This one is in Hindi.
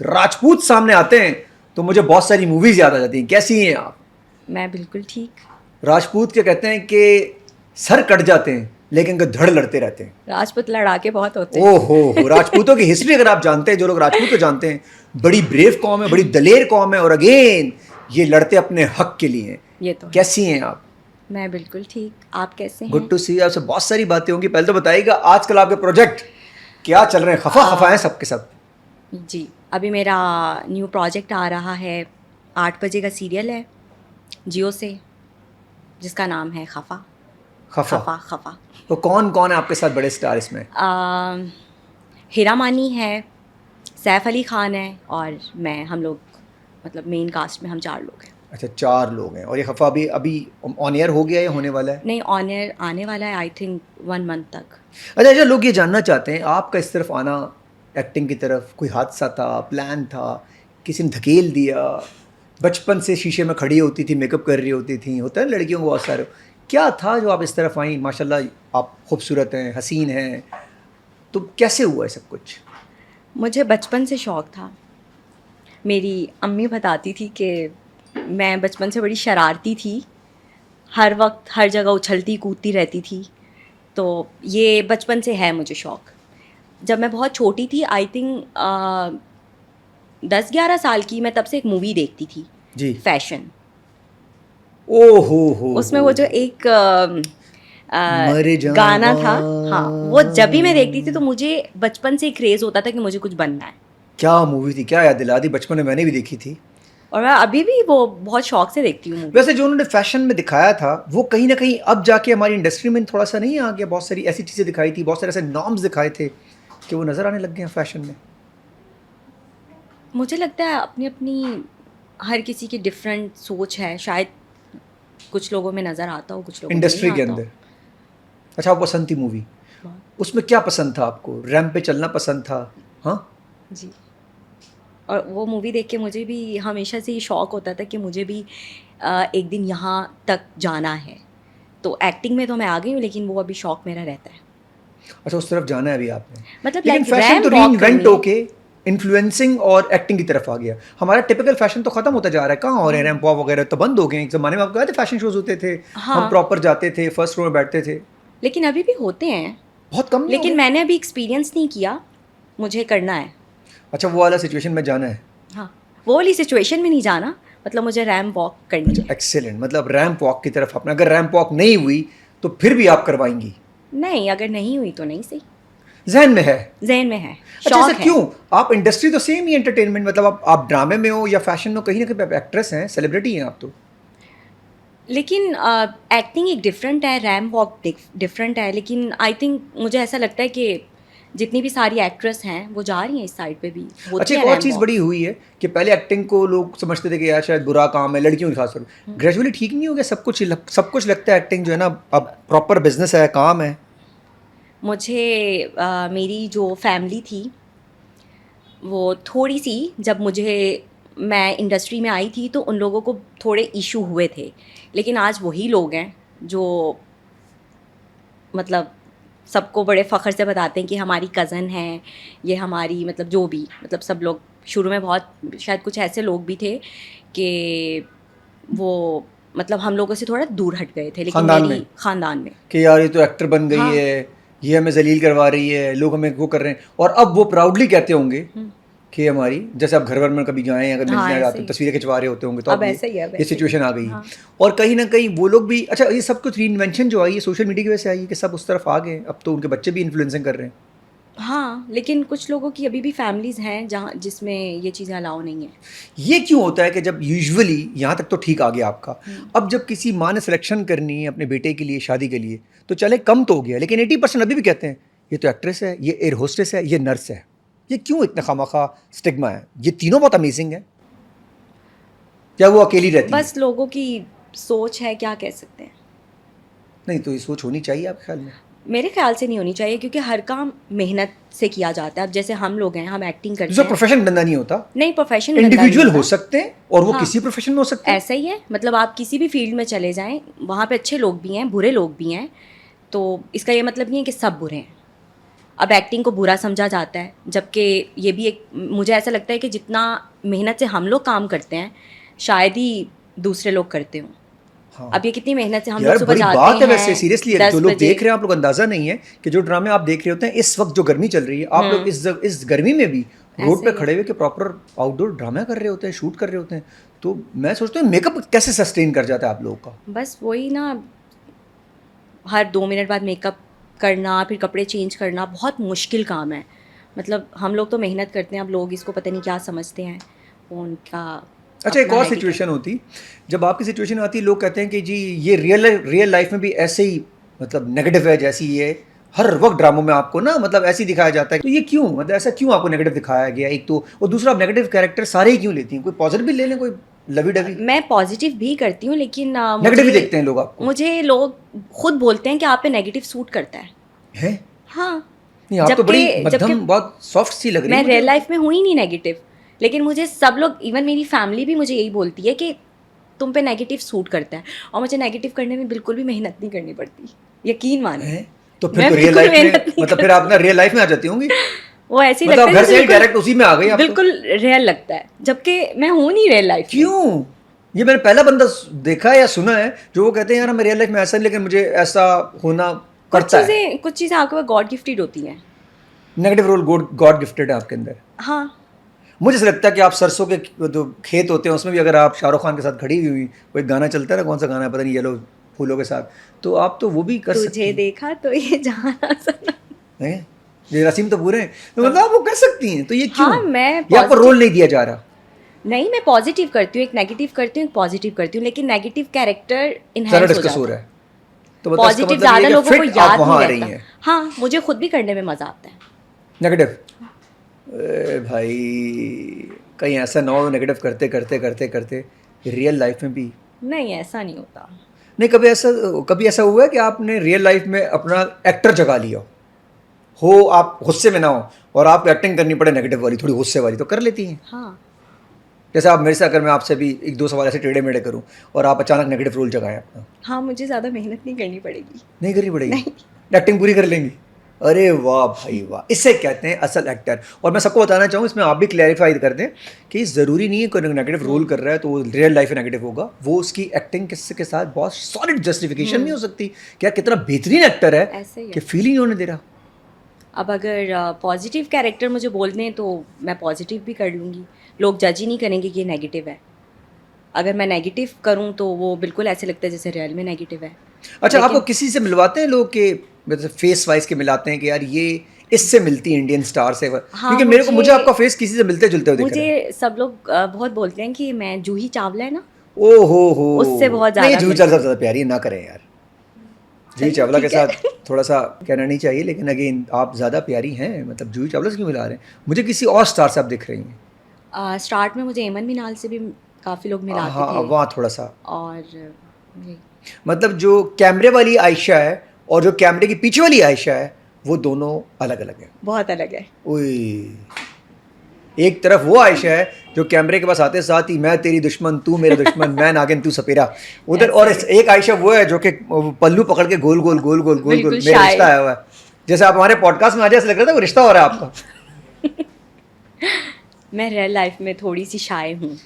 राजपूत सामने आते हैं तो मुझे बहुत सारी मूवीज याद आ जाती हैं। कैसी हैं आप? मैं बिल्कुल ठीक। राजपूत क्या कहते हैं कि सर कट जाते हैं लेकिन धड़ लड़ते रहते हैं। राजपूत लड़ाके बहुत होते हैं। ओहो, राजपूतों की हिस्ट्री अगर आप जानते हैं, जो लोग राजपूत को जानते हैं, बड़ी ब्रेव कौम है, बड़ी दलेर कौम है, और अगेन ये लड़ते अपने हक के लिए हैं। ये तो है। कैसी हैं आप? मैं बिल्कुल ठीक, आप कैसे हैं? गुड टू सी। आपसे बहुत सारी बातें होंगी। पहले तो बताइएगा आजकल आपके प्रोजेक्ट क्या चल रहे हैं? खफा हैं सबके सब। जी, अभी मेरा न्यू प्रोजेक्ट आ रहा है, 8 बजे का सीरियल है जियो से, जिसका नाम है खफा। खफा। खफा खफा। तो कौन कौन है आपके साथ बड़े स्टार इसमें? हीरा मानी है, सैफ अली खान है और मैं। हम लोग मतलब मेन कास्ट में हम 4 लोग हैं। अच्छा, 4 लोग हैं। और ये खफा अभी अभी ऑन एयर हो गया या होने वाला है? नहीं, ऑन एयर आने वाला है, आई थिंक 1 मंथ तक। अच्छा, लोग ये जानना चाहते हैं आपका इस तरफ आना, एक्टिंग की तरफ, कोई हादसा था, प्लान था, किसी ने धकेल दिया, बचपन से शीशे में खड़ी होती थी, मेकअप कर रही होती थी, होता है ना लड़कियों को बहुत सारे, क्या था जो आप इस तरफ आई? माशाल्लाह आप खूबसूरत हैं, हसीन हैं, तो कैसे हुआ है सब कुछ? मुझे बचपन से शौक़ था। मेरी अम्मी बताती थी कि मैं बचपन से बड़ी शरारती थी, हर वक्त हर जगह उछलती कूदती रहती थी। तो ये बचपन से है मुझे शौक़। जब मैं बहुत छोटी थी, आई थिंक 10-11 साल की, मैं तब से एक मूवी देखती थी जी। फैशन। हो उसमें वो जो एक मर जावा। गाना था, हाँ, वो जब भी मैं देखती थी तो मुझे बचपन से क्रेज़ होता था कि मुझे कुछ बनना है। क्या मूवी थी, क्या याद दिला दी, बचपन में मैंने भी देखी थी। और मैं अभी भी वो बहुत शौक से देखती हूँ। वैसे जो उन्होंने फैशन में दिखाया था वो कहीं ना कहीं अब जाके हमारी इंडस्ट्री में थोड़ा सा नहीं आ गया? बहुत सारी ऐसी चीज़ें दिखाई थी, बहुत सारे ऐसे नॉर्म्स दिखाए थे कि वो नज़र आने लग गए हैं फैशन में। मुझे लगता है अपनी अपनी हर किसी की डिफरेंट सोच है, शायद कुछ लोगों में नज़र आता हो, कुछ लोगों में इंडस्ट्री नहीं के आता अंदर। अच्छा, आपको पसंद थी मूवी? हो। उसमें क्या पसंद था आपको? रैंप पे चलना पसंद था? हाँ जी। और वो मूवी देख के मुझे भी हमेशा से ये शौक़ होता था कि मुझे भी एक दिन यहाँ तक जाना है। तो एक्टिंग में तो मैं आ गई हूँ, लेकिन वो अभी शौक़ मेरा रहता है। अच्छा, उस तरफ जाना है अभी आपने। मतलब लेकिन लाइक फैशन रैंप तो वॉक रीइन्वेंट करनी है। होके इन्फ्लुएंसिंग और एक्टिंग की तरफ आ गया। हमारा टिपिकल फैशन तो खत्म होता जा रहा है। कहाँ हो रहे हैं रैंप वॉक वगैरह? तो बंद हो गए। एक ज़माने में आपको याद है फैशन शोज होते थे, हम हाँ, प्रॉपर जाते थे, फर्स्ट रो में बैठते थे। लेकिन अभी भी होते हैं, बहुत कम नहीं हो लेकिन गए? मैंने अभी एक्सपीरियंस नहीं किया, मुझे करना है। अच्छा, वो वाला सिचुएशन में जाना है। हाँ, वो वाली सिचुएशन में नहीं जाना, मतलब मुझे रैंप वॉक करनी अच्छा, है। एक्सेलेंट। मतलब रैंप वॉक की तरफ अपना, अगर रैंप वॉक नहीं हुई तो फिर भी आप करवाएंगी? नहीं, अगर नहीं हुई तो नहीं सही। जहन में है? ज़हन में है, अच्छा, ऐसा शौक़ है। क्यों? आप इंडस्ट्री तो सेम ही एंटरटेनमेंट, मतलब आप ड्रामे में हो या फैशन में हो, कहीं ना कहीं आप एक्ट्रेस हैं, सेलिब्रिटी हैं आप तो। लेकिन एक्टिंग एक डिफरेंट है, रैंप वॉक डिफरेंट है। लेकिन आई थिंक मुझे ऐसा लगता है कि जितनी भी सारी एक्ट्रेस हैं वो जा रही हैं इस साइड पे भी, होती अच्छा, है एक और रैंप चीज़ बड़ी वॉक्स। हुई है कि पहले एक्टिंग को लोग समझते थे कि यार शायद बुरा काम है, लड़कियों की खासतौर पर। ग्रेजुअली ठीक नहीं हो गया सब कुछ लगता है एक्टिंग जो है ना अब प्रॉपर बिजनेस है, काम है। मुझे मेरी जो फैमिली थी वो थोड़ी सी, जब मैं इंडस्ट्री में आई थी तो उन लोगों को थोड़े इशू हुए थे। लेकिन आज वही लोग हैं जो मतलब सबको बड़े फ़ख्र से बताते हैं कि हमारी कज़न है, ये हमारी, मतलब जो भी, मतलब सब लोग। शुरू में बहुत शायद कुछ ऐसे लोग भी थे कि वो मतलब हम लोगों से थोड़ा दूर हट गए थे, लेकिन खानदान मेरी में ख़ानदान में। कि यार ये तो एक्टर बन गई हाँ। है, ये हमें जलील करवा रही है, लोग हमें वो कर रहे हैं, और अब वो प्राउडली कहते होंगे कि हमारी, जैसे आप घर वर में कभी जाएं, अगर हाँ, मिलने ऐसे जाते ही। हैं, तस्वीरें खिंचवा रहे होते होंगे, तो अब अब ऐसा ही है, अब ये ऐसे ही सिचुएशन है। आ गई है। हाँ। और कहीं ना कहीं वो लोग भी, अच्छा, ये सब कुछ रीइन्वेंशन जो आई है सोशल मीडिया की वजह से आई है कि सब उस तरफ आ गए, अब तो उनके बच्चे भी इन्फ्लुएंसिंग कर रहे हैं। हाँ, लेकिन कुछ लोगों की अभी भी फैमिलीज़ हैं जहाँ जिसमें ये चीज़ें अलाउ नहीं है। ये क्यों होता है कि जब यूजुअली यहाँ तक तो ठीक आ गया आपका, अब जब किसी माँ ने सिलेक्शन करनी है अपने बेटे के लिए, शादी के लिए, तो चले कम तो हो गया, लेकिन 80% अभी भी कहते हैं ये तो एक्ट्रेस है, ये एयर होस्टेस है, ये नर्स है। ये क्यों इतना खामखा स्टिग्मा है? ये तीनों बहुत अमेजिंग है। क्या वो अकेली रहती है? बस लोगों की सोच है, क्या कह सकते हैं। नहीं तो ये सोच होनी चाहिए आपके ख्याल में? मेरे ख्याल से नहीं होनी चाहिए, क्योंकि हर काम मेहनत से किया जाता है। अब जैसे हम लोग हैं, हम एक्टिंग करते दूसरा हैं। प्रोफेशन गंदा नहीं होता, नहीं, प्रोफेशन गंदा नहीं इंडिविजुअल होता। हो सकते हैं और वो हाँ, किसी प्रोफेशन में हो सकते हैं। ऐसा ही है। मतलब आप किसी भी फील्ड में चले जाएं, वहाँ पे अच्छे लोग भी हैं, बुरे लोग भी हैं। तो इसका ये मतलब नहीं है कि सब बुरे हैं। अब एक्टिंग को बुरा समझा जाता है, जबकि ये भी एक, मुझे ऐसा लगता है कि जितना मेहनत से हम लोग काम करते हैं शायद ही दूसरे लोग करते हों। हाँ। अब ये कितनी मेहनत से हम यार लोग सुबह बड़ी जाते बात है हैं वैसे, सीरियसली 10 जो लोग बजे। देख रहे हैं आप लोग अंदाजा नहीं है कि जो ड्रामे आप देख रहे होते हैं इस वक्त जो गर्मी चल रही है, आप लोग इस गर्मी में भी रोड ऐसे पे ही खड़े हुए के प्रॉपर आउटडोर ड्रामा कर रहे होते हैं, शूट कर रहे होते हैं। तो मैं सोचता हूँ मेकअप कैसे सस्टेन कर जाता है आप लोगों का? बस वही ना, हर 2 मिनट बाद मेकअप करना, फिर कपड़े चेंज करना बहुत मुश्किल काम है। मतलब हम लोग तो मेहनत करते हैं, अब लोग इसको पता नहीं क्या समझते हैं, वो उनका अच्छा, एक अपना और है कि सिचुएशन होती, जब आपकी सिचुएशन आती है लोग कहते हैं कि जी ये रियल लाइफ में भी ऐसे ही मतलब नेगेटिव है जैसी ये हर वक्त ड्रामों में आपको ना मतलब ऐसे ही दिखाया जाता है, तो ये क्यों, मतलब ऐसा क्यों आपको नेगेटिव दिखाया गया एक तो, और दूसरा आप नेगेटिव कैरेक्टर सारे ही क्यों लेती हैं? कोई पॉजिटिव भी ले लें, कोई लवी डवी। मैं पॉजिटिव भी करती हूँ, लेकिन नेगेटिव भी देखते हैं लोग आपको? मुझे लोग खुद बोलते हैं कि आप पे नेगेटिव सूट करता है। हैं? हाँ, नहीं, आप तो बड़ी जबकि मध्यम बहुत सॉफ्ट सी लग रही मैं है मुझे। रियल लाइफ में हूँ ही नहीं नेगेटिव, लेकिन मुझे सब लोग, इवन मेरी फैमिली भी मुझे यही बोलती है कि तुम पे नेगेटिव सूट करता है, और मुझे नेगेटिव करने में बिल्कुल भी मेहनत नहीं करनी पड़ती, यकीन माने। हैं? तो फिर मैं तो रियल बिल्कुल लाइफ मेहनत में नहीं मतलब फिर आप ना रियल लाइफ में आ जाती होंगी, वो ऐसे ही मतलब लगता है घर से जैसे ही डायरेक्ट उसी में आ गई आप तो। बिल्कुल रियल लगता है, जबकि मैं हूँ नहीं रियल लाइफ में। क्यों? ये मैंने पहला बंदा देखा है या सुना है जो वो कहते हैं यार मैं रियल लाइफ में ऐसा नहीं, लेकिन मुझे ऐसा होना पड़ता है। कुछ चीज़ें आपके पास गॉड गिफ्टेड होती हैं। नेगेटिव रोल गॉड गिफ्टेड है आपके अंदर। हाँ, मुझे ऐसा लगता है कि आप सरसों के जो खेत होते हैं उसमें भी अगर आप शाहरुख खान के साथ खड़ी हुई, वो एक गाना चलता है ना, कौन सा गाना है पता नहीं, येलो फूलों के साथ, तो आप तो वो भी कर सकती तुझे हैं। देखा तो ये जाना सना। हैं? ये रसीम तो पूरे हैं, तो मतलब आप वो कर सकती हैं, तो ये क्यों? हाँ, मैं ये आपको रोल नहीं दिया जा रहा? नहीं, मैं पॉजिटिव करती हूँ, एक नेगेटिव करती हूँ, एक पॉजिटिव करती हूँ, लेकिन नेगेटिव कैरेक्टर सारा इनहेंस हो डिस्कस हो जाता रहा है। है, तो मतलब इसका पॉजिटिव मतलब ये ज़्यादा है कि लोगों को फिट आप याद वहाँ आ नहीं रही रहता। हैं। हाँ, मुझे खुद भी करने में मज़ा आता है। नेगेटिव? भाई कहीं ऐसा ना हो नेगेटिव करते करते करते करते रियल लाइफ में भी? नहीं, ऐसा नहीं होता। नहीं, कभी ऐसा हुआ है कि आपने रियल लाइफ में अपना एक्टर जगा लिया हो, आप गुस्से में ना हो और आपको एक्टिंग करनी पड़े नेगेटिव वाली, थोड़ी गुस्से वाली, तो कर लेती हैं? हाँ, जैसे आप मेरे से, अगर मैं आपसे भी एक दो सवाल ऐसे टेढ़े मेढ़े करूं और आप अचानक नेगेटिव रोल जगाएं अपना, हाँ, मुझे ज़्यादा मेहनत नहीं करनी पड़ेगी। नहीं करनी पड़ेगी? नहीं। एक्टिंग पूरी कर लेंगी? अरे वाह भाई वाह, इससे कहते हैं असल एक्टर। और मैं सबको बताना चाहूँ, इसमें आप भी क्लैरिफाई कर दें कि ज़रूरी नहीं है कोई नेगेटिव रोल कर रहा है तो वो रियल लाइफ में नेगेटिव होगा, वो उसकी एक्टिंग के साथ बहुत सॉलिड जस्टिफिकेशन नहीं हो सकती कि यार कितना बेहतरीन एक्टर है ऐसे ही है। कि फील ही नहीं होने दे रहा। अब अगर पॉजिटिव कैरेक्टर मुझे बोल दें तो मैं पॉजिटिव भी कर लूँगी, लोग जज ही नहीं करेंगे कि ये नेगेटिव है। अगर मैं नेगेटिव करूँ तो वो बिल्कुल ऐसे लगता है जैसे रियल में नेगेटिव है। अच्छा, लेकिन आपको किसी से मिलवाते हैं लोग के मतलब फेस वाइज के मिलाते हैं कि यार ये इससे मिलती है इंडियन स्टार से? हाँ, क्योंकि मुझे आपका फेस किसी से मिलते जुलते हुए दिख रहा है। मुझे सब लोग बहुत बोलते हैं कि मैं जूही चावला है ना, ओ हो उससे बहुत नहीं, ज़्यादा जूही चावला सबसे ज़्यादा प्यारी है, ना करें यार। जूही चलिए, चावला के ठीक है। साथ थोड़ा सा कहना नहीं चाहिए, लेकिन अगेन आप ज़्यादा प्यारी हैं, मतलब जूही चावला से क्यों मिला रहे हैं? मुझे किसी और स्टार से आप दिख रही हैं। स्टार्ट में मुझे एमन मिनाल से भी काफ़ी लोग मिलाते हाँ, थे, वहाँ थोड़ा सा और यही। मतलब जो कैमरे वाली आयशा है और जो कैमरे की पीछे वाली आयशा है वो दोनों अलग अलग है। बहुत अलग है। ओए, एक तरफ वो आयशा है जो कैमरे के पास आते साथ ही मैं तेरी दुश्मन तू मेरा दुश्मन, मैं नागिन तू सपेरा, उधर। और एक आयशा वो है जो कि पल्लू पकड़ के गोल गोल गोल गोल गोल गोल बिल्कुल मेरा shy। रिश्ता आया हुआ है। जैसे आप हमारे पॉडकास्ट में आ जाए, ऐसा लग रहा था वो रिश्ता हो रहा है आपका। मैं रियल लाइफ में थोड़ी सी शाय हूँ।